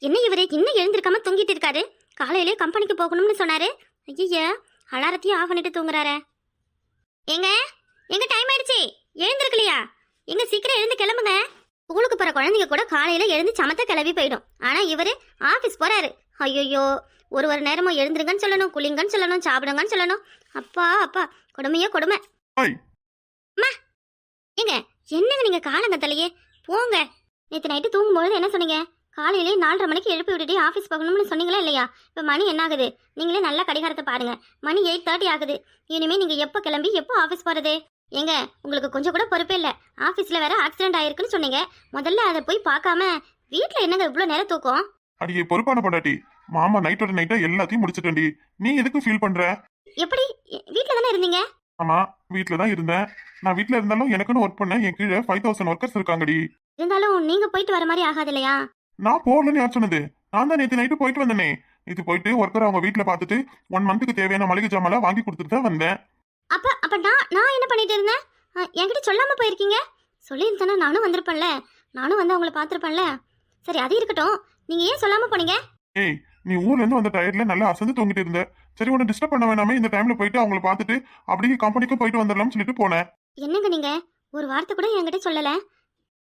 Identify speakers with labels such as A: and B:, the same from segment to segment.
A: என்ன இவரு இன்னும் எழுந்திருக்காம தூங்கிட்டு இருக்காரு? காலையிலே கம்பெனிக்கு போகணும்னு சொன்னாரு. ஐயா, அலாரத்தையும் ஆஃப் பண்ணிட்டு தூங்குறாரு. எங்க எங்க டைம் ஆயிடுச்சு, எழுந்திருக்கலையா? எங்க சீக்கிரம் எழுந்து கிளம்புங்க. ஸ்கூலுக்கு போற குழந்தைங்க கூட காலையில எழுந்து சமத்த கிளம்பி போயிடும். ஆனா இவரு ஆபீஸ் போறாரு. ஐயோ, ஒரு நேரமும் எழுந்திருங்கன்னு சொல்லணும், குளிங்கன்னு சொல்லணும், சாப்பிடுங்கன்னு சொல்லணும். அப்பா அப்பா, கொடுமையோ கொடுமை. அம்மா, ஏங்க என்னங்க நீங்க காலங்கத்தலையே போங்க. நேற்று நைட்டு தூங்கும்போது என்ன சொன்னீங்க? காலையிலே 4:30 மணிக்கு எழுப்பி விட்டுட்டு ஆஃபீஸ் போகணும்னு சொன்னீங்களா இல்லையா? இப்போ மணி என்ன ஆகுது? நீங்களே நல்லா கடிகாரத்தை பாருங்க. மணி 8:30 ஆகுது. இனிமே நீங்க எப்போ கிளம்பி எப்போ ஆஃபீஸ் போறது? ஏங்க உங்களுக்கு கொஞ்சம் கூட பொறுப்பே இல்லை. ஆஃபீஸில் வேற ஆக்சிடென்ட் ஆயிருக்குன்னு சொன்னீங்க. முதல்ல அதை போய் பார்க்காம வீட்டில் என்னங்க இவ்வளோ நேரம் தூக்கம்?
B: அடியே பொறுப்பான பொண்டாட்டி, மாமா நைட்டோட நைட்டா எல்லாத்தையும் முடிச்சிட்டேன்டி. நீ எதுக்கு ஃபீல் பண்ற?
A: எப்படி? வீட்டில் தானே இருந்தீங்க?
B: ஆமா, வீட்டில் தான் இருந்தேன். நான் வீட்டில் இருந்தாலும் எனக்குன்னு ஒர்க் பண்ண என் கீழே 5000 ஒர்க்கர்ஸ் இருக்காங்கடி.
A: இருந்தாலும் நீங்க போயிட்டு வர மாதிரி ஆகாது இல்லையா?
B: நான் போகலன்னு யார் சொன்னது? நான் தான் நேற்று நைட்டு போயிட்டு வந்தேனே. இது போயிட்டு ஒர்க்கர் அவங்க வீட்டில் பார்த்துட்டு 1 மந்த்துக்கு தேவையான மளிகை ஜாமெல்லாம் வாங்கி கொடுத்துட்டு தான் வந்தேன்.
A: அப்ப நான் என்ன பண்ணிட்டு இருந்தேன்? என்கிட்ட சொல்லாம போயிருக்கீங்க. சொல்லியிருந்தேன்னா நானும் வந்திருப்பேன்ல, நானும் வந்து அவங்கள பார்த்துருப்பேன்ல. சரி, அது இருக்கட்டும். நீங்க ஏன் சொல்லாம போனீங்க?
B: ஏய், நீ ஊர்ல இருந்து வந்த டயர்ட்ல நல்லா அசந்து தூங்கிட்டு இருந்த. சரி, உன்னை டிஸ்டர்ப் பண்ண வேணாமே, இந்த டைம்ல போயிட்டு அவங்கள பார்த்துட்டு அப்படியே கம்பெனிக்கும் போயிட்டு வந்துடலாம்னு சொல்லிட்டு போனேன்.
A: என்னங்க நீங்க ஒரு வார்த்தை கூட என்கிட்ட சொல்லல?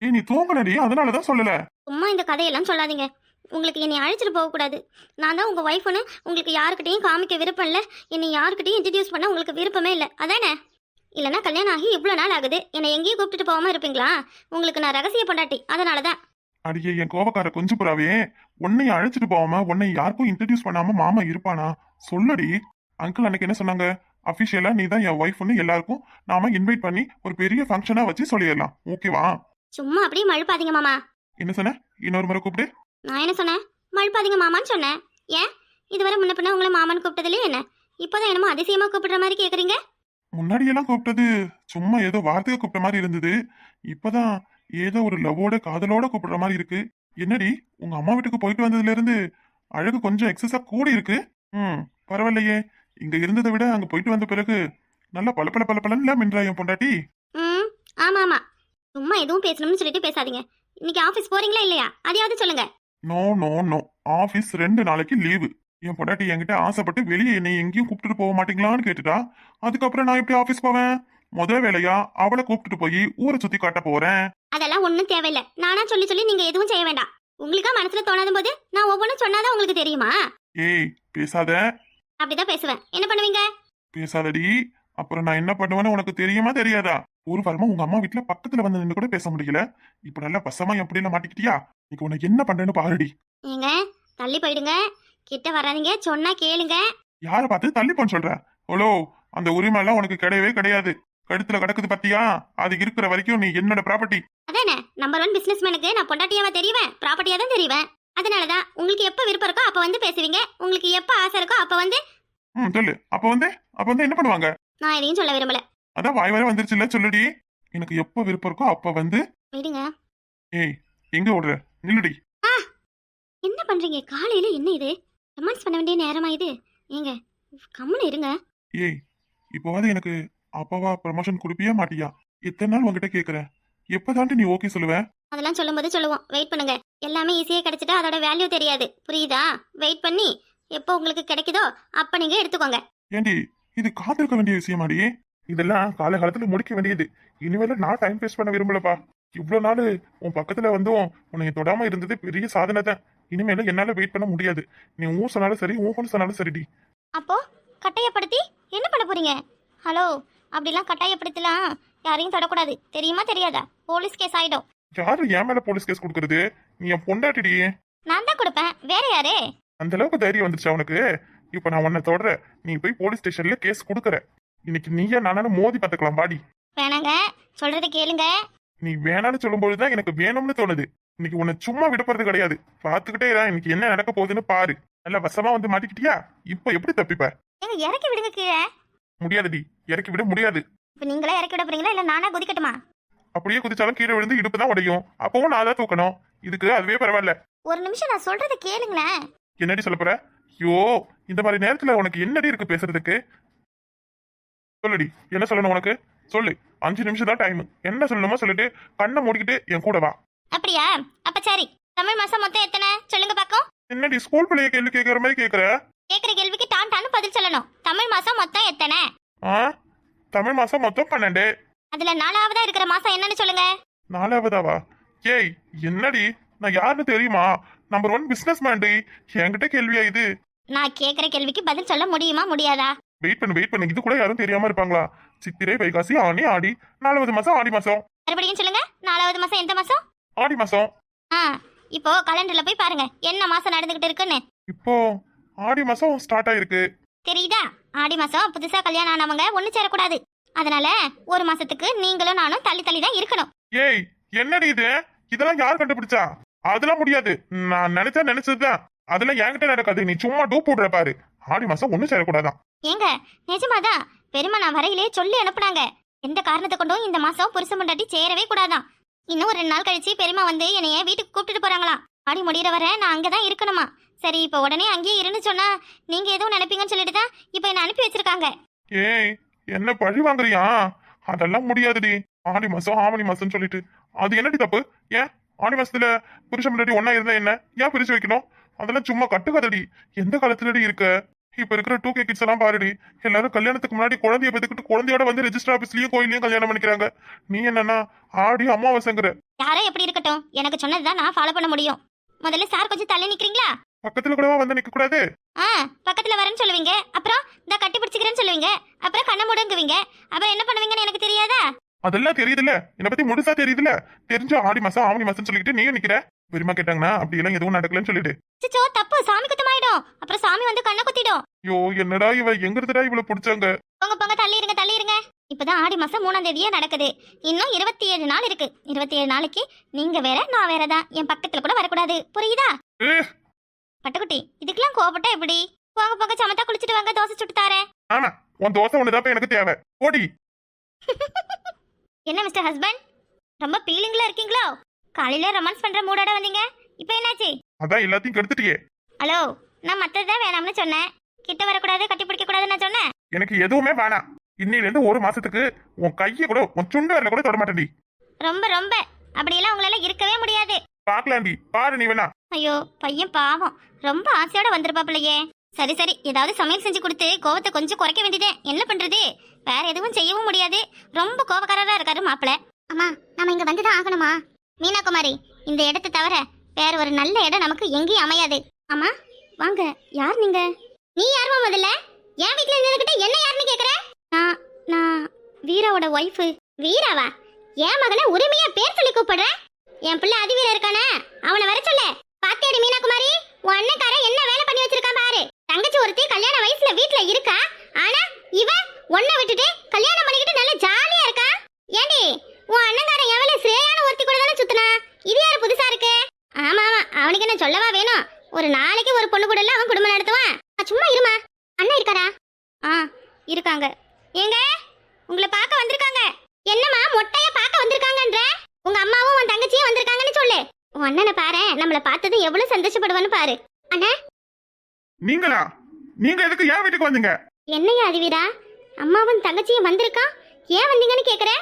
B: ஏய், நீ தூங்கலடி, அதனாலதான் சொல்லல.
A: சும்மா இந்த கதையெல்லாம் சொல்லாதீங்க. உங்களுக்கு என்னை அழைச்சிட்டு போகக்கூடாது. நான் தான் உங்கள் ஒய்ஃப்னு உங்களுக்கு யாருக்கிட்டையும் காமிக்க விருப்பம் இல்லை. என்னை யாருக்கிட்டையும் இன்ட்ரடியூஸ் பண்ண உங்களுக்கு விருப்பமே இல்லை, அதானே? இல்லைனா கல்யாணம் ஆகி இவ்வளோ நாள் ஆகுது, என்னை எங்கேயும் கூப்பிட்டுட்டு போகாமல் இருப்பீங்களா? உங்களுக்கு நான் ரகசிய பொண்டாட்டி, அதனால தான்.
B: அடியே என் கோபக்கார கொஞ்சம் புறாவே, உன்னை அழைச்சிட்டு போகாம உன்னை யாருக்கும் இன்ட்ரடியூஸ் பண்ணாம மாமா இருப்பானா? சொல்லடி. அங்கிள் அன்னைக்கு என்ன சொன்னாங்க? அபிஷியலா நீ தான் என் ஒய்ஃப்னு எல்லாருக்கும் நாம இன்வைட் பண்ணி ஒரு பெரிய ஃபங்க்ஷனா வச்சு சொல்லிடலாம், ஓகேவா?
A: சும்மா அப்படியே மழுப்பாதீங்க மாமா.
B: என்ன சொன்ன? இன்னொரு முறை கூப்பிடு.
A: நான் என்ன சொன்னேன்? மழுப்பாதீங்க மாமான்னு சொன்னேன். ஏன் இதுவரை முன்ன பின்ன உங்களை மாமான்னு கூப்பிட்டதுலேயே என்ன? இப்போதான் என்னமோ அதிசயமா கூப்பிடுற மாதிரி கேட்குறீங்க.
B: முன்னாடியெல்லாம் கூப்பிட்டது சும்மா ஏதோ வார்த்தையை கூப்பிட்ட மாதிரி இருந்தது. இப்பதான் ஏதோ ஒரு லவ்வோட காதலோட கூப்பிடுற மாதிரி இருக்கு. என்னடி, உங்க அம்மா வீட்டுக்கு போயிட்டு வந்ததுல இருந்து அழகு கொஞ்சம் எக்ஸஸா கூடி இருக்கு. பரவாயில்லையே. இங்க இருந்ததை விட அங்க போயிட்டு வந்த பிறகு நல்லா பல மின்றா என் பொண்டாட்டி.
A: ஆமா ஆமா, சும்மா எதுவும் பேசணும்னு சொல்லிட்டு பேசாதீங்க. இன்னைக்கு ஆபீஸ் போறீங்களா இல்லையா? அதையாவது சொல்லுங்க.
B: நோ நோ நோ, ஆபீஸ் 2 நாளைக்கு லீவு. என் பொண்டாட்டி என்கிட்ட ஆசைப்பட்டு வெளியே என்னை எங்கேயும் கூப்பிட்டு போக மாட்டீங்களான்னு கேட்டுட்டா. அதுக்கப்புறம் நான் எப்படி ஆபீஸ் போவேன்? முதல் வேலையா அவளை கூப்பிட்டு போய் ஊரை சுத்தி காட்ட போறேன்.
A: அதெல்லாம் ஒண்ணும் தேவையில்லை. நானா சொல்லி சொல்லி நீங்க எதுவும் செய்ய வேண்டாம். உங்களுக்கா மனசுல தோணாத போது நான் ஒவ்வொன்றும் சொன்னாதான் உங்களுக்கு தெரியுமா?
B: ஏய், பேசாத.
A: அப்படிதான் பேசுவேன். என்ன பண்ணுவீங்க?
B: பேசாதடி. அப்புறம் நான் என்ன பண்ணுவேன்னு உனக்கு தெரியுமா தெரியாதா? ஒரு வாரமா உங்க அம்மா வீட்டுல பக்கத்துல வந்து நின்று கூட பேச முடியல. இப்ப நல்லா வசமா எப்படியில மாட்டிக்கிட்டியா? நீங்க உனக்கு என்ன பண்றேன்னு பாருடி.
A: ஏங்க தள்ளி போயிடுங்க, கிட்ட வராதீங்க, சொன்னா கேளுங்க.
B: யார பார்த்து தள்ளி போன்னு சொல்ற? ஓலோ, அந்த உரிமை எல்லாம் உனக்கு கிடையவே கிடையாது. கழுத்துல கிடக்குது பத்தியா? அது இருக்கிற வரைக்கும் நீ என்னோட ப்ராப்பர்ட்டி.
A: அதானே, நம்பர் 1 பிசினஸ்மேனுக்கு நான் பொண்டாட்டியாவா தெரியுவேன், ப்ராப்பர்ட்டியா தான் தெரியுவேன். அதனாலதான் உங்களுக்கு எப்ப விருப்பம் இருக்கோ அப்ப வந்து பேசுவீங்க, உங்களுக்கு எப்ப ஆசை இருக்கோ அப்ப வந்து.
B: சொல்லு. அப்ப வந்து என்ன பண்ணுவாங்க?
A: நான் எதையும் சொல்ல விரும்பல.
B: அதான் வாய் வர வந்துருச்சுல்ல, சொல்லுடி. எனக்கு எப்ப விருப்பம் இருக்கோ அப்ப வந்து.
A: விடுங்க.
B: ஏய், எங்க ஓடுற? நில்லுடி.
A: என்ன பண்றீங்க? காலையில என்ன இது? ரொமான்ஸ் பண்ண வேண்டிய நேரமா இது? ஏங்க கம்முன்னு இருங்க.
B: ஏய், இப்போவாது எனக்கு அப்பாவா ப்ரமோஷன் கொடுப்பியா மாட்டியா? எத்தனை நாள் உங்ககிட்ட கேக்குறேன். எப்பதான்ட்டு நீ ஓகே சொல்லுவ?
A: அதெல்லாம் சொல்லும்போது சொல்லுவோம், வெயிட் பண்ணுங்க. எல்லாமே ஈஸியா கிடைச்சிட்டா அதோட வேல்யூ தெரியாது, புரியுதா? வெயிட் பண்ணி எப்போ உங்களுக்கு கிடைக்குதோ அப்ப நீங்க எடுத்துக்கோங்க.
B: ஏண்டி, இது காத்திருக்க வேண்டிய விஷயமாடி? இதெல்லாம் காலகாலத்துல முடிக்க வேண்டியது. இனிமேல நான் டைம் வேஸ்ட் பண்ண விரும்பலப்பா. இவ்வளவு நாள் உன் பக்கத்துல வந்தும் உன்னை தொடாம இருந்தது பெரிய சாதனை தான். இனிமேல என்னால வெயிட் பண்ண முடியாது. நீ ஊ சொன்னாலும் சரி, ஊன்னு சொன்னாலும் சரிடி.
A: அப்போ கட்டாயப்படுத்தி என்ன பண்ண போறீங்க? ஹலோ, அப்படிலாம் கட்டாயப்படுத்தலாம் யாரையும் தொடக்கூடாது, தெரியுமா தெரியாதா? போலீஸ் கேஸ் ஆயிடும்.
B: யாரு என் மேல போலீஸ் கேஸ் கொடுக்கறது? நீ என் பொண்டாட்டிடி.
A: நான் தான் கொடுப்பேன், வேற யாரு?
B: அந்த அளவுக்கு தைரியம் வந்துருச்சு அவனுக்கு. இப்ப நான் உன்னை தொடர, நீ போய் போலீஸ் ஸ்டேஷன்ல கேஸ் கொடுக்கற. இன்னைக்கு நீயா நானும் மோதி பார்த்துக்கலாம் பாடி.
A: வேணாங்க, சொல்றது கேளுங்க.
B: நீ வேணான்னு சொல்லும்போதுதான் எனக்கு வேணும்னு தோணுது. இன்னைக்கு உன்னை சும்மா விடப்படுறது கிடையாது. பாத்துக்கிட்டே இரு, இன்னைக்கு என்ன நடக்க போகுதுன்னு பாரு. நல்லா வசமா வந்து மாட்டிக்கிட்டியா? இப்ப எப்படி தப்பிப்ப?
A: ஏங்க இறக்கி விடுங்க கீழே.
B: முடியாதுடி, இறக்கி விட முடியாது.
A: இப்ப நீங்களே இறக்கி விட போறீங்களா இல்ல நானா குதிக்கட்டுமா?
B: அப்படியே குதிச்சாலும் கீழே விழுந்து இடுப்பு தான் உடையும். அப்பவும் நான் தான் தூக்கணும். இதுக்கு அதுவே பரவாயில்ல.
A: ஒரு நிமிஷம் நான் சொல்றதை கேளுங்களேன்.
B: என்னடி சொல்ல போற? ஐயோ, இந்த மாதிரி நேரத்துல உனக்கு என்னடி இருக்கு பேசுறதுக்கு? சொல்லுடி, என்ன சொல்லணும் உனக்கு? சொல்லு. 5 நிமிஷம் தான் டைம். என்ன சொல்லணுமோ சொல்லிட்டு கண்ணை மூடிக்கிட்டு என் கூட வா.
A: அப்படியா? அப்ப சரி. தமிழ் மாசம் மொத்தம் எத்தனை சொல்லுங்க பாக்கும்.
B: என்னடி ஸ்கூல் பிள்ளைய கேள்வி கேட்கற மாதிரி கேக்குற?
A: கேக்குற கேள்விக்கு டான்னு பதில் சொல்லணும். தமிழ் மாசம் மொத்தம் எத்தனை?
B: ஆ, தமிழ் மாசம் மொத்தம் 12.
A: அதுல 4வதா இருக்கிற மாசம் என்னன்னு சொல்லுங்க.
B: 4வதாவா? ஏய் என்னடி, நான் யாருன்னு தெரியுமா? நம்பர் 1 பிசினஸ் மேன்டி. என்கிட்ட கேள்வியா இது?
A: நான் கேக்குற கேள்விக்கு பதில் சொல்ல முடியுமா முடியாதா?
B: வெயிட் பண்ணு, இது கூட யாரும் தெரியாம இருப்பாங்களா? சித்திரை, வைகாசி, ஆனி, ஆடி. 4வது மாசம் ஆடி மாசம்.
A: மறுபடியும் சொல்லுங்க. 4வது மாசம் எந்த மாசம்?
B: ஆடி மாசம்.
A: ஆ, இப்போ கலண்டர்ல போய் பாருங்க என்ன மாசம் நடந்துகிட்டு இருக்குன்னு.
B: இப்போ ஆடி மாசம் ஸ்டார்ட் ஆயிருக்கு.
A: தெரியுதா? ஆடி மாசம் புதுசா கல்யாணம் ஆனவங்க ஒண்ணு சேரக்கூடாது. அதனால ஒரு மாசத்துக்கு நீங்களும் நானும் தள்ளி தள்ளி தான் இருக்கணும்.
B: ஏய் என்னடி இது? இதெல்லாம் யார் கண்டுபிடிச்சா? அதெல்லாம் முடியாது. நான் நினைச்சதுதான். அதெல்லாம் என்கிட்ட நடக்காது. நீ சும்மா டூப் போடுற பாரு. ஆடி மாசம் ஒண்ணும் சேரக்கூடாதான்.
A: ஏங்க நிஜமாதான் பெருமா நான் வரையிலே சொல்லி அனுப்புனாங்க. எந்த காரணத்தை கொண்டும் இந்த மாசம் புருஷ முண்டாட்டி சேரவே கூடாதான். இன்னும் ஒரு 2 நாள் கழிச்சு பெருமா வந்து என்னைய வீட்டுக்கு கூப்பிட்டுட்டு போறாங்களாம். ஆடி முடிகிற வரை நான் அங்கதான் இருக்கணுமா. சரி இப்ப உடனே அங்கேயே இருந்து சொன்னா நீங்க எதுவும் நினைப்பீங்கன்னு சொல்லிட்டு தான் இப்ப என்ன அனுப்பி வச்சிருக்காங்க.
B: ஏய் என்ன பழி வாங்குறியா? அதெல்லாம் முடியாதுடி. ஆடி மாசம் ஆவணி மாசம் சொல்லிட்டு அது என்னடி தப்பு? ஏன் ஆடி மாசத்துல புருஷன் முன்னாடி ஒன்னா இருந்தா என்ன? ஏன் பிரிச்சு வைக்கணும்? அதெல்லாம் சும்மா கட்டுக்கதடி. எந்த காலத்துலடி இருக்க? இப்ப இருக்கிற 2K கிட்ஸ் எல்லாம் பாருடி. எல்லாரும் கல்யாணத்துக்கு முன்னாடி குழந்தைய பெத்துக்கிட்டு குழந்தையோட வந்து ரெஜிஸ்டர் ஆபீஸ்லயும் கோயிலையும் கல்யாணம் பண்ணிக்கிறாங்க. நீ என்னன்னா ஆடி அமாவாசைங்கிற.
A: யாரோ எப்படி இருக்கட்டும், எனக்கு சொன்னதுதான் நான் ஃபாலோ பண்ண முடியும். முதல்ல சார் கொஞ்சம் தள்ளி நிக்கிறீங்களா?
B: பக்கத்துல கூடவா வந்து நிக்க கூடாது?
A: பக்கத்துல வரேன்னு சொல்லுவீங்க, அப்புறம் இந்த கட்டி பிடிச்சிக்கிறேன்னு சொல்லுவீங்க, அப்புறம் கண்ண முடங்குவீங்க, அப்புறம் என்ன பண்ணுவீங்கன்னு எனக்கு தெரியாதா?
B: அதெல்லாம் தெரியுதுல்ல, என்னை பத்தி முழுசா தெரியுதுல்ல. தெரிஞ்ச ஆடி மாசம் ஆவணி மாசம் சொல்லிட்டு நீயும் நிக்கிற. பெருமா கேட்டாங்கன்னா அப்படி எல்லாம் எதுவும் நடக்கலன்னு சொல்லிட்டு.
A: சிச்சோ தப்பு, சாமி குத்தமாயிடும். அப்புறம் சாமி வந்து கண்ண குத்திடும்.
B: ஐயோ என்னடா இவ எங்க இருந்துடா இவளை பிடிச்சாங்க?
A: போங்க தள்ளி இருங்க. இப்பதான் ஆடி மாசம் 3ஆம் தேதியே நடக்குது. இன்னும் 27 நாள் இருக்கு. 27 நாளைக்கு நீங்க வேற நான் வேறதான். என் பக்கத்துல கூட வரக்கூடாது, புரியுதா? பட்டுக்குட்டி இதுக்கெல்லாம் கோபப்பட்டா எப்படி? போங்க சமத்தா குளிச்சுட்டு வாங்க, தோசை சுட்டு தாரேன்.
B: ஆமா உன் தோசை ஒண்ணுதான் எனக்கு தேவை. ஓடி.
A: என்ன மிஸ்டர் ஹஸ்பண்ட், ரொம்ப பீலிங்ல இருக்கீங்களோ? காலையில ரொமான்ஸ் பண்ற மூடோட வந்தீங்க, இப்போ என்னாச்சு?
B: அதான் எல்லாத்தையும் கெடுத்துட்டியே.
A: ஹலோ, நான் மத்ததான் வேணாம்னு சொன்னேன். கிட்ட வரக்கூடாது, கட்டி பிடிக்க கூடாதுன்னு நான் சொன்னேன்.
B: எனக்கு எதுவுமே வேணாம். இன்னையில இருந்து 1 மாசத்துக்கு உன் கையை கூட உன் சுண்டு வரல கூட தொட மாட்டேன்டி.
A: ரொம்ப அப்படியெல்லாம் உங்களால இருக்கவே முடியாது.
B: பாக்கலாண்டி, பாரு நீ வேணா.
A: ஐயோ பையன் பாவம், ரொம்ப ஆசையோட வந்திருப்பாப்லையே. சரி ஏதாவது சமையல் செஞ்சு கொடுத்து கோவத்தை கொஞ்சம் குறைக்க வேண்டியதே. என்ன பண்றது, வேற எதுவும் செய்யவும் முடியாது. ரொம்ப கோபக்காரரா இருக்காரு மாப்பிள்ள. அம்மா நம்ம இங்க வந்துதான் ஆகணுமா? மீனா குமாரி, இந்த இடத்தை தவிர வேற ஒரு நல்ல இடம் நமக்கு எங்கேயும் அமையாது. அம்மா வாங்க. யார் நீங்க? நீ யாருமா முதல்ல? என் வீட்டுல நின்னுகிட்டு என்ன யாருன்னு கேக்குற? நான் வீராவோட ஒய்ஃபு. வீராவா? என் மகனை உரிமையா பேர் சொல்லி கூப்பிடுற? என் பிள்ளை அதிவீர இருக்கானே, அவனை வர சொல்லு. பாத்தியாடி மீனா குமாரி, உன் அண்ணக்காரன் என்ன வேலை பண்ணி வச்சிருக்கான் பாரு. தங்கச்சி ஒருத்தி கல்யாண வயசுல வீட்டுல இருக்கா, ஆனா இவன் ஒன்ன விட்டுட்டு கல்யாணம் பண்ணிக்கிட்டு நல்ல ஜாலியா இருக்கா. ஏண்டி உன் அண்ணங்காரன் எவ்வளவு ஸ்ரேயான ஒருத்தி கூட தானே சுத்தினா? இது யாரு புதுசா இருக்கு? ஆமா அவனுக்கு என்ன சொல்லவா வேணும்? ஒரு நாளைக்கு ஒரு பொண்ணு கூட எல்லாம் அவன் குடும்பம் நடத்துவான். சும்மா இருமா. அண்ணா இருக்காரா? இருக்காங்க. ஏங்க உங்களை பார்க்க வந்திருக்காங்க. என்னம்மா மொட்டைய பார்க்க வந்திருக்காங்கன்ற? உங்க அம்மாவும் உன் தங்கச்சியும் வந்திருக்காங்கன்னு சொல்லு. உன் அண்ணனை பாரு, நம்மள பார்த்தது எவ்வளவு சந்தோஷப்படுவான்னு பாரு. அண்ணா
B: நீங்களா? நீங்க எதுக்கு என் வீட்டுக்கு வந்தீங்க?
A: என்னையா அதிவீரா, அம்மாவும் தங்கச்சியும் வந்திருக்கா, ஏன் வந்தீங்கன்னு கேக்குற?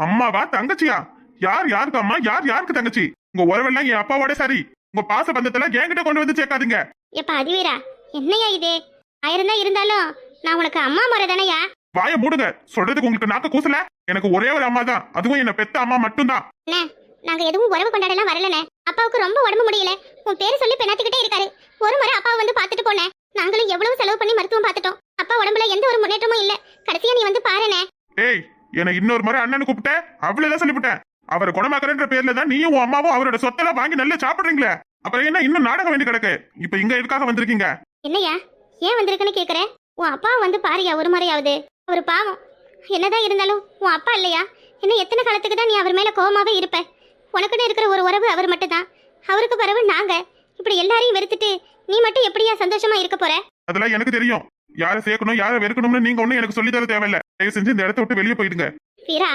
B: அம்மாவா தங்கச்சியா? யாருக்கு அம்மா, யாருக்கு தங்கச்சி? உங்க உறவெல்லாம் என் அப்பாவோட சரி. உங்க பாச பந்தத்தெல்லாம் என்கிட்ட கொண்டு வந்து சேர்க்காதீங்க.
A: எப்ப அதிவீரா, என்னையா இது? ஆயிரம் தான் இருந்தாலும் நான் உனக்கு அம்மா முறை தானையா?
B: வாய மூடுங்க. சொல்றதுக்கு உங்களுக்கு நாக்க கூசல? எனக்கு ஒரே ஒரு அம்மா தான், அதுவும் என்ன பெத்த அம்மா மட்டும்தான்.
A: நாங்க எதுவும் உறவு கொண்டாடலாம் வரலனே. அப்பாவுக்கு ரொம்ப உடம்பு முடியல, உன் பேரு சொல்லி பெண்ணாத்திக்கிட்டே இருக்காரு. ஒரு முறை அப்பாவை வந்து பாத்துட்டு போனேன். நாங்களும் எவ்வளவு செலவு பண்ணி மருத்துவம் பார்த்துட்டோம். அப்பா உடம்புல எந்த ஒரு முன்னேற்றமும் இல்ல. கடைசியா நீ வந்து பாருனே.
B: ஏய் என்ன இன்னொரு முறை அண்ணனு கூப்பிட்ட, அவ்வளவுதான் சொல்லிவிட்டேன். அவரை குணமாக்குறன்ற பேர்ல தான் நீயும் உன் அம்மாவும் அவரோட சொத்தெல்லாம் வாங்கி நல்லா சாப்பிடுறீங்களே. அப்புறம் என்ன இன்னும் நாடகம் வேண்டி கிடக்கு? இப்ப இங்க எதுக்காக வந்திருக்கீங்க?
A: என்னையா ஏன் வந்திருக்குன்னு கேக்குற? உன் அப்பா வந்து பாரியா ஒரு முறையாவது. அவர் பாவம். என்னதான் இருந்தாலும் உன் அப்பா இல்லையா? இன்னும் எத்தனை காலத்துக்கு தான் நீ அவர் மேல கோவமாவே இருப்ப? உனக்குன்னு இருக்கிற ஒரு உறவு அவர் மட்டும் தான். அவருக்கு பிறகு நாங்க. இப்படி எல்லாரையும் வெறுத்துட்டு நீ மட்டும் எப்படியா சந்தோஷமா இருக்க போற?
B: அதெல்லாம் எனக்கு தெரியும். யாரை சேர்க்கணும் யாரை வெறுக்கணும்னு நீங்க ஒண்ணு எனக்கு சொல்லி தர தேவையில்ல. தயவு செஞ்சு இந்த இடத்த விட்டு வெளியே போயிடுங்க.
A: வீரா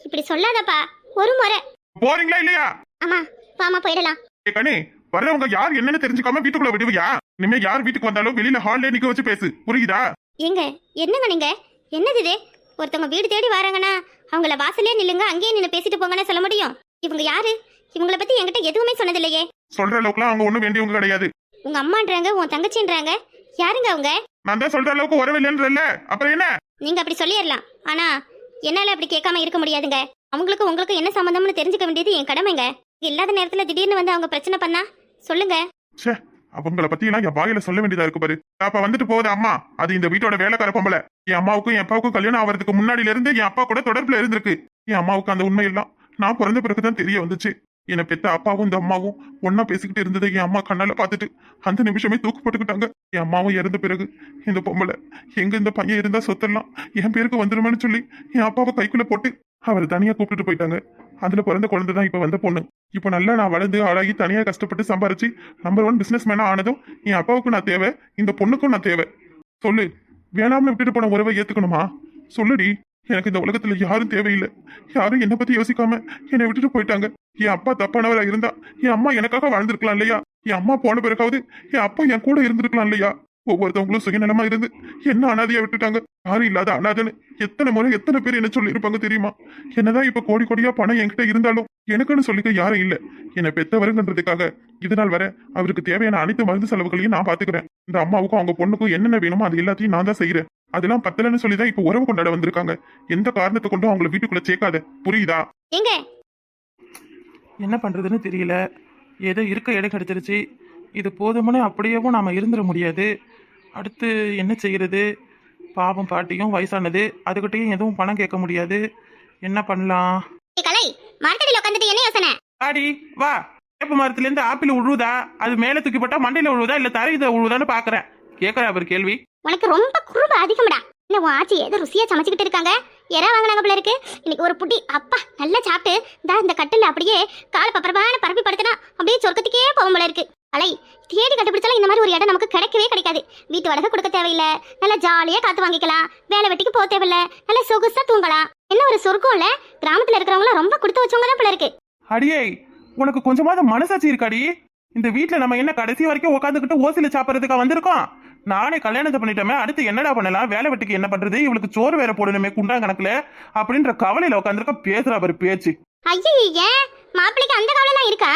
A: இப்படி சொல்லாதப்பா. ஒரு முறை
B: போறீங்களா இல்லையா?
A: ஆமா வாமா போயிடலாம்.
B: கண்ணே, வர்றவங்க யார் என்னன்னு தெரிஞ்சுக்காம வீட்டுக்குள்ள விடுவியா? இனிமே யார் வீட்டுக்கு வந்தாலும் வெளியில ஹால்ல நிக்க வச்சு பேசு, புரியுதா?
A: ஏங்க என்னங்க நீங்க? என்னது இது? ஒருத்தவங்க வீடு தேடி வராங்கன்னா அவங்கள வாசலே நில்லுங்க, அங்கேயே நின்று பேசிட்டு போங்கன்னு சொல்ல முடியும்? இவங்க யாரு? இவங்கள பத்தி என்கிட்ட எதுவுமே சொன்னதில்லையே.
B: சொல்ற அளவுக்குலாம் அவங்க ஒண்ணும் வேண்டியவங்க கிடையாது.
A: உங்க அம்மான்றாங்க, உன் தங்கச்சின்றாங்க. யாருங்க அவங்க?
B: நான் தான் சொல்ற அளவுக்கு உறவு இல்லைன்றல்ல, அப்புறம் என்ன?
A: நீங்க அப்படி சொல்லிடலாம். ஆனா என்னால அப்படி கேட்காம இருக்க முடியாதுங்க. அவங்களுக்கு உங்களுக்கு என்ன சம்மந்தம்னு தெரிஞ்சுக்க வேண்டியது என் கடமைங்க. இல்லாத நேரத்துல திடீர்னு வந்து அவங்க பிரச்சனை பண்ணா சொல்லுங்க.
B: ச்சே, அவங்கள பத்தி எல்லாம் என் வாயில சொல்ல வேண்டியதா இருக்கு பாரு. அப்ப வந்துட்டு போகுது அம்மா, அது இந்த வீட்டோட வேலைக்கார பொம்பளை. என் அம்மாவுக்கும் என் அப்பாவுக்கும் கல்யாணம் ஆகிறதுக்கு முன்னாடில இருந்து என் அப்பா கூட தொடர்புல இருந்திருக்கு. என் அம்மாவுக்கு அந்த உண்மை எல்லாம் நான் பிறந்த பிறகுதான் தெரிய வந்துச்சு. என்னை பெத்த அப்பாவும் இந்த அம்மாவும் ஒன்னா பேசிக்கிட்டு இருந்ததை என் அம்மா கண்ணால பார்த்துட்டு அந்த நிமிஷமே தூக்கு போட்டுக்கிட்டாங்க. என் அம்மாவும் இறந்த பிறகு இந்த பொம்பளை எங்க இந்த பையன் இருந்தா சொத்தெல்லாம் என் பேருக்கு வந்துருமேன்னு சொல்லி என் அப்பாவை கைக்குள்ள போட்டு அவர் தனியா கூப்பிட்டுட்டு போயிட்டாங்க. அதுல பிறந்த குழந்தை தான் இப்ப வந்த பொண்ணு. இப்ப நல்லா நான் வளர்ந்து ஆளாகி தனியா கஷ்டப்பட்டு சம்பாரிச்சு நம்பர் 1 பிசினஸ் மேனா ஆனதும் என் அப்பாவுக்கும் நான் தேவை, இந்த பொண்ணுக்கும் நான் தேவை. சொல்லு, வேணாம்னு விட்டுட்டு போன உறவை ஏத்துக்கணுமா? சொல்லுடி. எனக்கு இந்த உலகத்துல யாரும் தேவையில்லை. யாரும் என்னை பத்தி யோசிக்காம என்னை விட்டுட்டு போயிட்டாங்க. என் அப்பா தப்பானவரா இருந்தா என் அம்மா எனக்காக வாழ்ந்திருக்கலாம் இல்லையா? என் அம்மா போன பிறகாவது என் அப்பா என் கூட இருந்திருக்கலாம் இல்லையா? ஒவ்வொருத்தவங்களும் சுயநலமா இருந்து என்ன அனாதையா விட்டுட்டாங்க. யாரும் இல்லாத அனாதைன்னு எத்தனை முறை எத்தனை பேர் என்ன சொல்லி இருப்பாங்க தெரியுமா? என்னதான் இப்ப கோடி கோடியா பணம் என்கிட்ட இருந்தாலும் எனக்குன்னு சொல்லிக்க யாரும் இல்ல. என்னை பெத்தவருங்கன்றதுக்காக இதனால் வர அவருக்கு தேவையான அனைத்து மருந்து செலவுகளையும் நான் பாத்துக்கிறேன். இந்த அம்மாவுக்கும் அவங்க பொண்ணுக்கும் என்னென்ன வேணுமோ அது எல்லாத்தையும் நான் தான் செய்யறேன். அதெல்லாம் பத்தலன்னு சொல்லிதான் இப்ப உறவு கொண்டாட வந்திருக்காங்க. எந்த காரணத்தை கொண்டும் அவங்களை வீட்டுக்குள்ள சேர்க்காத, புரியுதா?
A: எங்க
C: என்ன பண்ணுறதுன்னு தெரியல. ஏதோ இருக்க இடம் கிடச்சிருச்சு. இது போதும்னு அப்படியேவும் நாம் இருந்துட முடியாது. அடுத்து என்ன செய்கிறது? பாவம் பாட்டியும் வயசானது, அதுக்கிட்டையும் எதுவும் பணம் கேட்க முடியாது. என்ன பண்ணலாம்?
A: கலை மரத்தடியில உட்காந்துட்டு என்ன யோசனை?
C: ஆடி வா. வேப்ப மரத்துலேருந்து ஆப்பிள் உழுவுதா, அது மேலே தூக்கி போட்டால் மண்டையில் உழுவுதா இல்லை தரையில உழுவுதான்னு பார்க்குறேன். கேட்குறா அவர் கேள்வி.
A: உனக்கு ரொம்ப குறும்பு அதிகம்டா. என்ன உன் ஆச்சி ஏதோ ருசியா சமைச்சுக்கிட்டு இருக்காங்க. எறா வாங்கினாங்க போல இருக்கு. இன்னைக்கு ஒரு புட்டி அப்பா நல்லா சாப்பிட்டு இந்த கட்டில் அப்படியே கால் பப்பரமான பரப்பி படுத்தினா அப்படியே சொர்க்கத்துக்கே போகும் போல இருக்கு. கலை தேடி கண்டுபிடிச்சாலும் இந்த மாதிரி ஒரு இடம் நமக்கு கிடைக்கவே கிடைக்காது. வீட்டு வாடகை கொடுக்க தேவையில்லை, நல்லா ஜாலியா காத்து வாங்கிக்கலாம், வேலை வெட்டிக்கு போக தேவையில்ல, நல்லா சொகுசா தூங்கலாம். என்ன ஒரு சொர்க்கம் இல்ல? கிராமத்துல இருக்கிறவங்க ரொம்ப கொடுத்து வச்சவங்க தான் போல இருக்கு.
C: அடியே, உனக்கு கொஞ்சமாவது மனசாட்சி இருக்காடி? இந்த வீட்டில் நம்ம என்ன கடைசி வரைக்கும் உட்காந்துக்கிட்டு ஓசில சாப்பிட்றதுக்கா வந்திருக்கோம்? நானே கல்யாணத்தை பண்ணிட்டோமே, அடுத்து என்னடா பண்ணலாம்? வேலை வெட்டிக்கு என்ன பண்றது? இவளுக்கு சோறு வேற போடணுமே குண்டா கணக்குல அப்படின்ற கவலையில உட்காந்துருக்க. பேசுறா பாரு பேச்சு.
A: ஐயே, ஏன் மாப்பிள்ளைக்கு அந்த கவலைலாம் இருக்கா?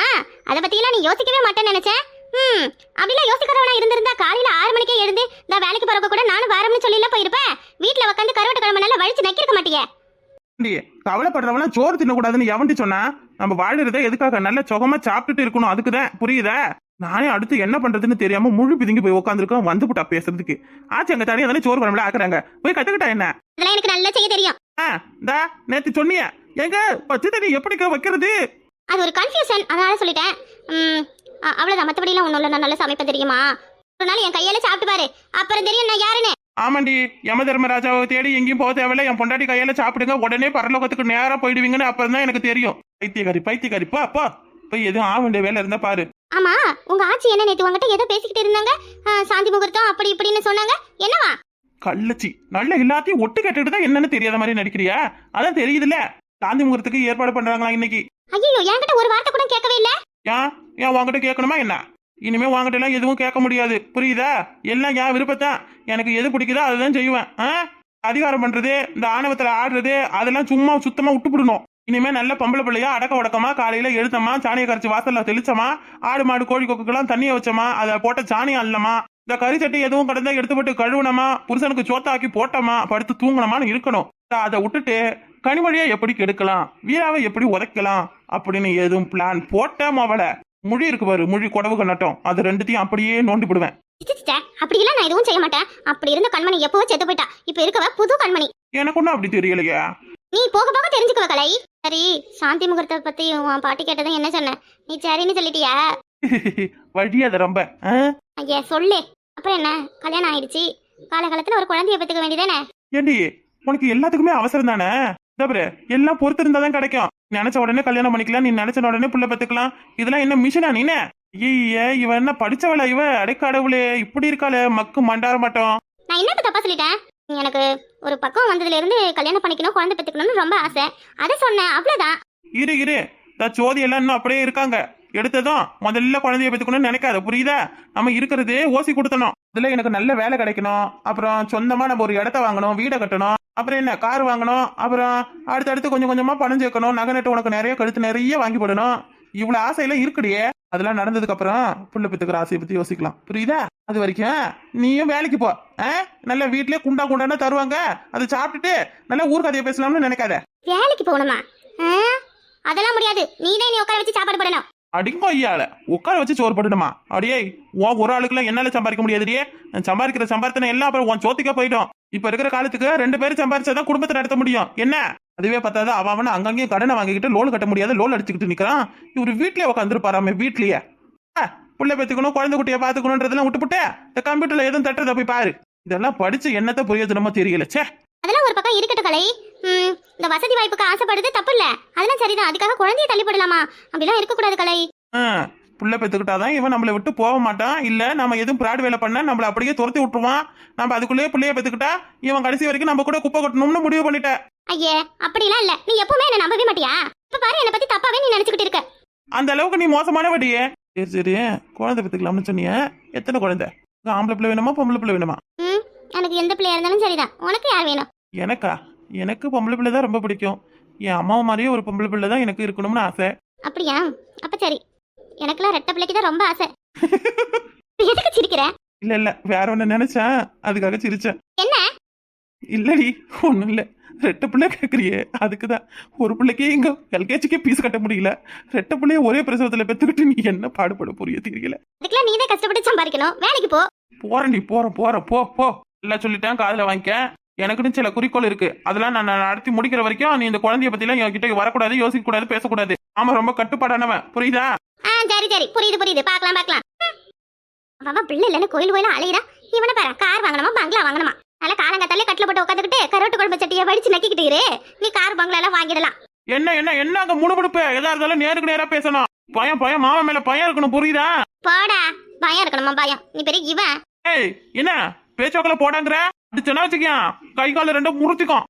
A: அதை பத்தியெல்லாம் நீ யோசிக்கவே மாட்டேன்னு நினைச்சேன். அப்படிலாம் யோசிக்கிறவனா இருந்திருந்தா காலையில 6 மணிக்கே எழுந்து இந்த வேலைக்கு போறவங்க கூட நானும் வரம்னு சொல்லில போயிருப்பேன். வீட்டுல உட்காந்து கருவட்டு கிழமை நல்லா வழிச்சு நக்கிருக்க மாட்டியே.
C: கவலைப்படுறவனா சோறு தின்னக்கூடாதுன்னு எவன்ட்டு சொன்னா? நம்ம வாழறத எதுக்காக? நல்ல சுகமா சாப்பிட்டுட்டு இருக்கணும், அதுக்குதான். புரியுதா? நானே அடுத்து என்ன பண்றதுன்னு தெரியாம முழு பிதுங்கி போய் உட்காந்துருக்கோம். வந்து புட்டா பேசுறதுக்கு. ஆச்சு, அங்க தனியா தானே சோறு குழம்புல ஆக்குறாங்க, போய் கத்துக்கிட்டா என்ன?
A: அதெல்லாம் எனக்கு நல்லா செய்ய தெரியும்.
C: நேத்து சொன்னிய எங்க பச்சை தண்ணி எப்படி வைக்கிறது?
A: அது ஒரு கன்ஃபியூஷன், அதனால சொல்லிட்டேன். அவ்வளவுதான், மத்தபடிலாம் ஒண்ணும் இல்ல. நான் நல்லா சமைப்ப தெரியுமா? ஒரு நாள் என் கையால சாப்பிட்டு பாரு, அப்புறம் தெரியும் நான் யாருன்னு.
C: ஆமாண்டி, யம தர்மராஜாவை தேடி எங்கேயும் போக தேவையில்ல. என் பொண்டாட்டி கையால சாப்பிடுங்க, உடனே பரலோகத்துக்கு நேரா போயிடுவீங்கன்னு அப்புறம் தான் எனக்கு தெரியும். பைத்தியக்காரி போ அப்பா, போய் எதுவும் ஆக வேண்டிய வேலை இருந்தா பாரு.
A: ஆமா, உங்க ஆச்சி என்ன நேத்து உங்ககிட்ட ஏதோ பேசிக்கிட்டு இருந்தாங்க, சாந்தி முகூர்த்தம் அப்படி இப்படின்னு சொன்னாங்க. என்னவா?
C: கள்ளச்சி, நல்ல எல்லாத்தையும் ஒட்டு கேட்டுட்டு தான் என்னன்னு தெரியாத மாதிரி நடிக்கிறியா? அதான் தெரியுதுல்ல, சாந்தி முகூர்த்தத்துக்கு ஏற்பாடு பண்றாங்களா இன்னைக்கு.
A: ஐயோ, என்கிட்ட ஒரு வார்த்தை கூட கேட்கவே இல்ல.
C: ஏன் உங்ககிட்ட கேட்கணுமா என்ன? இனிமே வாங்கிட்ட எல்லாம் எதுவும் கேட்க முடியாது, புரியுதா? எல்லாம் என் விருப்பத்தான். எனக்கு எது பிடிக்குதோ அதுதான் செய்வேன். அதிகாரம் பண்றது, இந்த ஆணவத்துல ஆடுறது, அதெல்லாம் சும்மா சுத்தமா விட்டுப்பிடணும். இனிமே நல்ல பொம்பளை பிள்ளையா அடக்க உடக்கமா காலையில எழுத்தமா, சாணியை கரைச்சி வாசல்ல தெளிச்சமா, ஆடு மாடு கோழி கொக்குக்கெல்லாம் தண்ணியை வச்சமா, அதை போட்ட சாணி அல்லமா, இந்த கறி சட்டி எதுவும் கடந்தா எடுத்துப்பட்டு கழுவுனமா, புருஷனுக்கு சோத்தாக்கி போட்டமா, படுத்து தூங்கணுமான்னு இருக்கணும். அதை விட்டுட்டு கனிமொழியா எப்படி கெடுக்கலாம், வீராவை எப்படி உதைக்கலாம் அப்படின்னு எதுவும் பிளான் போட்ட மொபைல மொழி இருக்கு பாரு, மொழி கொடவு கண்ணட்டம், அது ரெண்டுத்தையும் அப்படியே நோண்டி போடுவேன்.
A: அப்படியெல்லாம் நான் எதுவும் செய்ய மாட்டேன். அப்படி இருந்த கண்மணி எப்பவோ செத்து போயிட்டா. இப்ப இருக்கவ புது கண்மணி.
C: எனக்கு ஒன்னும் அப்படி தெரியலையா?
A: நீ போக போக தெரிஞ்சுக்குவ கலை. சரி, சாந்தி முகூர்த்தத்தை பத்தி உன் பாட்டி கேட்டதும் என்ன சொன்ன? நீ சரின்னு சொல்லிட்டியா?
C: வழியாத ரொம்ப.
A: ஐயா சொல்லு. அப்புறம் என்ன, கல்யாணம் ஆயிடுச்சு, காலகாலத்துல ஒரு குழந்தைய பெத்துக்க வேண்டியதானே?
C: ஏண்டி, உனக்கு எல்லாத்துக்குமே அவசரம் தானே? எல்லாம் பொறுத்து இருந்தாதான் கிடைக்கும். நினைச்ச உடனே கல்யாணம் பண்ணிக்கலாம், நீ நினைச்ச உடனே புள்ள பெத்துக்கலாம். இதெல்லாம் என்ன மிஷினா நீனே? இவ என்ன படிச்சவளா? இவ அடைக்காடவுளே இப்படி இருக்காளே, மக்கு மண்டார மாட்டோம்.
A: நான் என்ன தப்பா சொல்லிட்டேன்? எனக்கு ஒரு பக்கம் வந்ததுல இருந்து கல்யாணம் பண்ணிக்கணும், குழந்தை பெத்துக்கணும்னு ரொம்ப ஆசை, அதை சொன்னேன், அவ்வளவுதான்.
C: இரு சோதி எல்லாம் இன்னும் அப்படியே இருக்காங்க. எடுத்ததும் முதல்ல குழந்தைய பெத்துக்கணும்னு நினைக்காத, புரியுதா? நம்ம இருக்கிறது ஓசி கொடுத்தணும். இதுல எனக்கு நல்ல வேலை கிடைக்கணும், அப்புறம் சொந்தமா நம்ம ஒரு இடத்த வாங்கணும், வீடை கட்டணும், அப்புறம் என்ன கார் வாங்கணும், அப்புறம் அடுத்தடுத்து கொஞ்சம் கொஞ்சமா பணம் சேர்க்கணும், நகை நட்டு உனக்கு நிறைய கழுத்து நிறைய வாங்கி போடணும். இவ்வளவு ஆசையெல்லாம் இருக்குடியே. அதெல்லாம் நடந்ததுக்கு அப்புறம் புள்ள பெத்துக்கிற ஆசையை பத்தி யோசிக்கலாம், புரியுதா? அது வரைக்கும் நீயும் வேலைக்கு போ. நல்ல வீட்லயே குண்டானா தருவாங்க, அதை சாப்பிட்டுட்டு நல்லா ஊர் கதையை பேசலாம்னு நினைக்காத.
A: வேலைக்கு போகணுமா? அதெல்லாம் முடியாது. நீதான் நீ உட்கார வச்சு சாப்பாடு போடணும்.
C: அடிக்கும் ஐயால உட்கார வச்சு சோறு போட்டுடுமா? அடியே உன் ஒரு ஆளுக்குலாம் என்னால சம்பாதிக்க முடியாதுடியே. நான் சம்பாதிக்கிற சம்பாதித்தனை எல்லாம் அப்புறம் உன் சோத்துக்கே போயிடும். இப்ப இருக்கிற காலத்துக்கு 2 பேரும் சம்பாதிச்சாதான் குடும்பத்தை நடத்த முடியும். என்ன அதுவே பத்தாது, அவன் அங்கங்கேயும் கடனை வாங்கிக்கிட்டு லோன் கட்ட முடியாது, லோன் அடிச்சுக்கிட்டு நிக்கிறான். இவரு வீட்லயே உட்காந்துருப்பாராமே, வீட்லயே புள்ள பெத்துக்கணும், குழந்தை குட்டியை பாத்துக்கணும்ன்றதெல்லாம் விட்டுப்புட்டு இந்த கம்ப்யூட்டர்ல எதுவும் தட்டுறத போய் பாரு. இதெல்லாம் படிச்சு என்னத்த பிரயோஜனமா தெரியல. சே,
A: அதெல்லாம் ஒரு பக்கம் இருக்கட்டும் கலை. இந்த வசதி வாய்ப்புக்கு ஆசைப்படுறது தப்பு இல்ல, அதெல்லாம் சரிதான். அதுக்காக குழந்தைய தள்ளி போடலாமா? அப்படிலாம் இருக்கக்கூடாது கலை.
C: புள்ள பெத்துக்கிட்டாதான் இவன் நம்மளை விட்டு போக மாட்டான். இல்ல நம்ம எதுவும் பிராட் வேலை பண்ண நம்மள அப்படியே துரத்தி விட்டுருவான். நம்ம அதுக்குள்ளேயே புள்ளைய பெத்துக்கிட்டா இவன் கடைசி வரைக்கும் நம்ம கூட குப்பை கொட்டணும்னு முடிவு பண்ணிட்ட.
A: ஐயே, அப்படிலாம் இல்ல. நீ எப்பவுமே என்ன நம்பவே மாட்டியா? இப்ப பாரு, என்ன பத்தி தப்பாவே நீ நினைச்சுக்கிட்டு இருக்க.
C: அந்த அளவுக்கு நீ மோசமான வட்டியே. சரி சரி, குழந்தை பெத்துக்கலாம்னு சொன்னிய. எத்தனை குழந்தை? ஆம்பளை பிள்ளை வேணுமா பொம்பளை பிள்ளை வேணுமா?
A: எனக்கு எந்த பிள்ளையா இருந்தாலும் சரிதான். உனக்கு யார் வேணும்?
C: எனக்கா? எனக்கு பொம்பளை பிள்ளை தான் ரொம்ப பிடிக்கும். என் அம்மாவை மாதிரியே ஒரு பொம்பளை பிள்ளை தான் எனக்கு இருக்கணும்னு ஆசை.
A: அப்படியா? அப்ப சரி. எனக்குலாம் ரெட்டை பிள்ளைக்கு தான் ரொம்ப ஆசை. எதுக்கு சிரிக்கிற?
C: இல்ல இல்ல, வேற ஒண்ணு நினைச்சேன், அதுக்காக சிரிச்சேன்.
A: என்ன?
C: இல்லடி, ஒண்ணும் இல்ல. ரெட்டை பிள்ளை கேக்குறியே, அதுக்குதான். ஒரு பிள்ளைக்கே இங்க எல்கேஜிக்கே பீஸ் கட்ட முடியல. ரெட்டை பிள்ளைய ஒரே பிரசவத்துல பெத்துக்கிட்டு நீ என்ன பாடுபட புரிய தெரியல.
A: அதுக்கெல்லாம் நீதான் கஷ்டப்பட்டு சம்பாதிக்கணும். வேலைக்கு போ.
C: போறேன்டி, போறேன், போ போ. எல்லாம் சொல்லிட்டேன், காதுல வாங்கிக்க. எனக்குன்னு சில குறிக்கோள் இருக்கு, அதெல்லாம் நான் நடத்தி முடிக்கிற வரைக்கும் நீ இந்த குழந்தைய பத்தி எல்லாம் என்கிட்ட வரக்கூடாது, யோசிக்க கூடாது, பேசக்கூடாது. ஆமா, ரொம்ப கட்டுப்பாடானவன், புரியுதா?
A: சரி சரி, புரியுது. பார்க்கலாம். அவன் பிள்ளை இல்லைன்னு கோயில் அலையிறா. இவனை பாரு, கார் வாங்கணுமா பங்களா வாங்கணுமா? நல்ல காலங்கத்தாலே கட்டில போட்டு உட்காந்துக்கிட்டு கரோட்டு குழம்பு சட்டியை வடிச்சு நக்கிக்கிட்டு இரு. நீ கார் பங்களா எல்லாம் வாங்கிடலாம்.
C: என்ன அங்க முடுமுடுப்பு? எதா இருந்தாலும் நேருக்கு நேரா பேசணும். பயம் மாமா மேல பயம் இருக்கணும், புரியுதா?
A: போடா, பயம் இருக்கணுமா? பயம்? நீ பெரிய இவன்.
C: ஏய், என்ன பேச்சோக்கல போடாங்கிற? அடிச்சனா வச்சுக்கியா கை கால ரெண்டும் முறிச்சுக்கும்.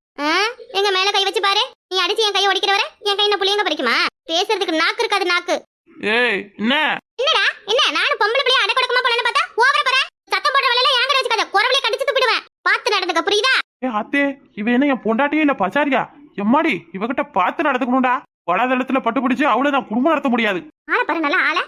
A: எங்க மேல கை வச்சு பாரு. நீ அடிச்சு என் கையை ஒடிக்கிற வர என் கை என்ன புளியங்க பறிக்குமா? பேசுறதுக்கு நாக்கு இருக்காது, நாக்கு.
C: ஏய்,
A: என்னடா என்ன? நானும் பொம்பளை பிள்ளைய அடக்கடக்கமா போலன்னு பார்த்தா ஓவர போற. சத்தம் போடுற வேலையில என் கூட வச்சுக்காத. குறவளைய கடிச்சு துப்பிடுவேன். பார்த்து நடந்துக்க, புரியுதா?
C: அத்தே, இவ என்ன என் பொண்டாட்டியே இல்ல பசாரியா? எம்மாடி, இவகிட்ட பார்த்து நடந்துக்கணும்டா. வடாதளத்துல பட்டு பிடிச்சு அவ்வளவுதான், குடும்பம் நடத்த முடியாது.
A: ஆளை பாரு, நல்லா ஆளை.